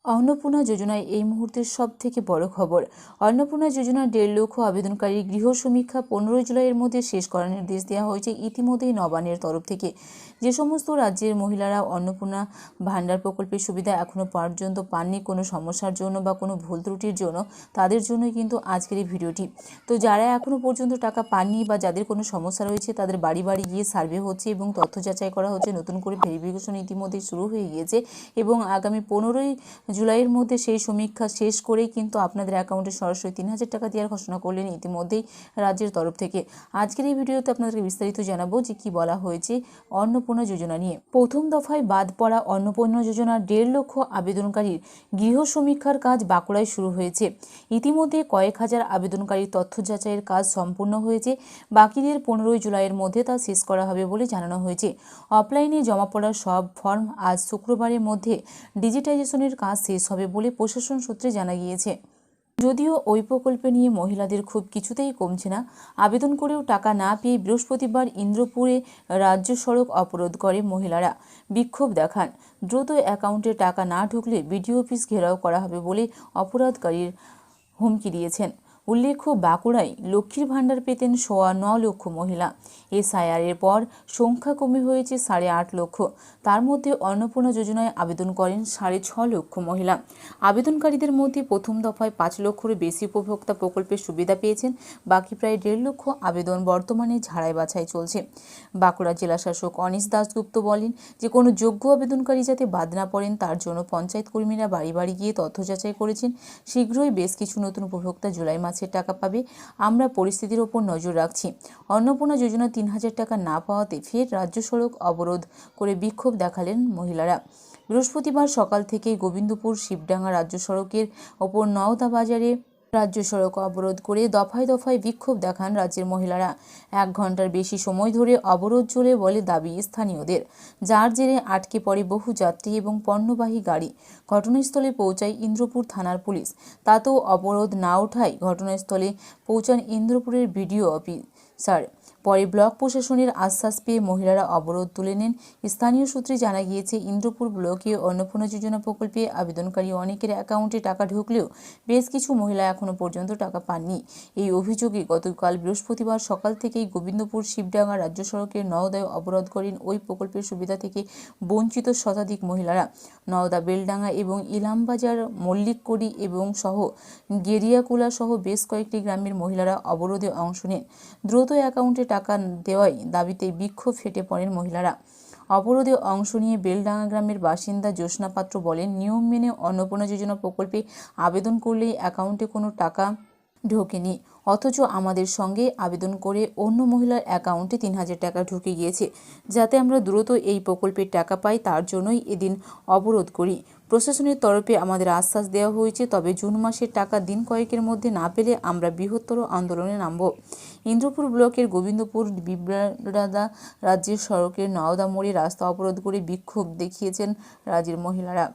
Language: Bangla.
অন্নপূর্ণা যোজনায় এই মুহূর্তের সব থেকে বড় খবর। অন্নপূর্ণা যোজনার 1.5 লক্ষ আবেদনকারী গৃহ সমীক্ষা 15 জুলাইয়ের মধ্যে শেষ করার নির্দেশ দেওয়া হয়েছে ইতিমধ্যেই নবান্নের তরফ থেকে। যে সমস্ত রাজ্যের মহিলারা অন্নপূর্ণা ভান্ডার প্রকল্পের সুবিধা এখনও পর্যন্ত পাননি কোনো সমস্যার জন্য বা কোনো ভুল ত্রুটির জন্য, তাদের জন্যই কিন্তু আজকের এই ভিডিওটি। তো যারা এখনও পর্যন্ত টাকা পাননি বা যাদের কোনো সমস্যা রয়েছে, তাদের বাড়ি বাড়ি গিয়ে সার্ভে হচ্ছে এবং তথ্য যাচাই করা হচ্ছে। নতুন করে ভেরিফিকেশন ইতিমধ্যেই শুরু হয়ে গিয়েছে এবং আগামী 15 জুলাইয়ের মধ্যে সেই সমীক্ষা শেষ করেই কিন্তু আপনাদের অ্যাকাউন্টে সরাসরি 3000 টাকা দেওয়ার ঘোষণা করলেন ইতিমধ্যেই রাজ্যের তরফ থেকে। আজকের এই ভিডিওতে আপনাদেরকে বিস্তারিত জানাবো যে কি বলা হয়েছে অন্নপূর্ণা যোজনা নিয়ে। প্রথম দফায় বাদ পড়া অন্নপূর্ণা যোজনার 1.5 লক্ষ আবেদনকারীর গৃহ সমীক্ষার কাজ বাঁকুড়ায় শুরু হয়েছে। ইতিমধ্যে কয়েক হাজার আবেদনকারীর তথ্য যাচাইয়ের কাজ সম্পূর্ণ হয়েছে। বাকিদের 15 জুলাইয়ের মধ্যে তা শেষ করা হবে বলে জানানো হয়েছে। অফলাইনে জমা পড়া সব ফর্ম আজ শুক্রবারের মধ্যে ডিজিটাইজেশনের কাজ শেষ হবে বলে প্রশাসন সূত্রে জানা গিয়েছে। যদিও ওই প্রকল্পে নিয়ে মহিলাদের খুব কিছুতেই কমছে না। আবেদন করেও টাকা না পেয়ে বৃহস্পতিবার ইন্দ্রপুরে রাজ্য সড়ক অবরোধ করে মহিলারা, বিক্ষোভ দেখান। দ্রুত অ্যাকাউন্টে টাকা না ঢুকলে বিডিও অফিস ঘেরাও করা হবে বলে অপরাধকারীর হুমকি দিয়েছেন। উল্লেখ্য, বাঁকুড়ায় লক্ষ্মীর ভাণ্ডার পেতেন 9.25 লক্ষ মহিলা। এসআইআরের পর সংখ্যা কমে হয়েছে 8.5 লক্ষ। তার মধ্যে অন্নপূর্ণা যোজনায় আবেদন করেন 6.5 লক্ষ মহিলা। আবেদনকারীদের মধ্যে প্রথম দফায় 5 লক্ষেরও বেশি উপভোক্তা প্রকল্পের সুবিধা পেয়েছেন। বাকি প্রায় 1.5 লক্ষ আবেদন বর্তমানে ঝাড়াই বাছাই চলছে। বাঁকুড়া জেলাশাসক অনিশ দাশগুপ্ত বলেন যে কোনো যোগ্য আবেদনকারী যাতে বাদ না পড়েন তার জন্য পঞ্চায়েত কর্মীরা বাড়ি বাড়ি গিয়ে তথ্য যাচাই করেছেন। শীঘ্রই বেশ কিছু নতুন উপভোক্তা জুলাই মাসের টাকা পাবে। আমরা পরিস্থিতির ওপর নজর রাখছি। অন্নপূর্ণা যোজনা 3000 টাকা না পাওয়াতে ফের রাজ্য সড়ক অবরোধ করে বিক্ষোভ দেখালেন মহিলারা। বৃহস্পতিবার সকাল থেকেই গোবিন্দপুর শিবডাঙ্গা রাজ্য সড়কের ওপর নওদা বাজারে রাজ্য সড়ক অবরোধ করে দফায় দফায় বিক্ষোভ দেখান রাজ্যের মহিলারা। 1 ঘন্টার বেশি সময় ধরে অবরোধ চলে বলে দাবি স্থানীয়দের, যার জেরে আটকে পড়ে বহু যাত্রী এবং পণ্যবাহী গাড়ি। ঘটনাস্থলে পৌঁছায় ইন্দ্রপুর থানার পুলিশ। তাতেও অবরোধ না ওঠায় ঘটনাস্থলে পৌঁছান ইন্দ্রপুরের বিডিও অফিসার। পরে ব্লক প্রশাসনের আশ্বাস পেয়ে মহিলারা অবরোধ তুলে নেন। স্থানীয় সূত্রে জানা গিয়েছে, ইন্দ্রপুর ব্লকে অন্নপূর্ণা যোজনা প্রকল্পে আবেদনকারী অনেকের অ্যাকাউন্টে টাকা ঢুকলেও বেশ কিছু মহিলা এখনও পর্যন্ত টাকা পাননি। এই অভিযোগে গতকাল বৃহস্পতিবার সকাল থেকেই গোবিন্দপুর শিবডাঙ্গা রাজ্য সড়কের নওদায় অবরোধ করেন ওই প্রকল্পের সুবিধা থেকে বঞ্চিত শতাধিক মহিলারা। নওদা, বেলডাঙ্গা এবং ইলামবাজার, মল্লিককড়ি এবং সহ গেরিয়াকুলা সহ বেশ কয়েকটি গ্রামের মহিলারা অবরোধে অংশ নেন। দ্রুত অ্যাকাউন্টে টাকা দেওয়াই দাবিতে বিক্ষোভ ফেটে পড়েন মহিলারা। অবরোধে অংশ নিয়ে বেলডাঙ্গা গ্রামের বাসিন্দা জ্যোৎস্না পাত্র বলেন, নিয়ম মেনে অন্নপূর্ণা যোজনা প্রকল্পে আবেদন করলেই অ্যাকাউন্টে কোনো টাকা ঢোকেনি, অথচ আমাদের সঙ্গে আবেদন করে অন্য মহিলার অ্যাকাউন্টে 3000 টাকা ঢুকে গিয়েছে। যাতে আমরা দ্রুত এই প্রকল্পের টাকা পাই তার জন্যই এদিন অবরোধ করি। প্রশাসনের তরফে আমাদের আশ্বাস দেওয়া হয়েছে, তবে জুন মাসের টাকা দিন কয়েকের মধ্যে না পেলে আমরা বৃহত্তর আন্দোলনে নামব। ইন্দ্রপুর ব্লকের গোবিন্দপুর বিব্রাদা রাজ্যের সড়কের নওদা মোড়ে রাস্তা অবরোধ করে বিক্ষোভ দেখিয়েছেন রাজ্যের মহিলারা।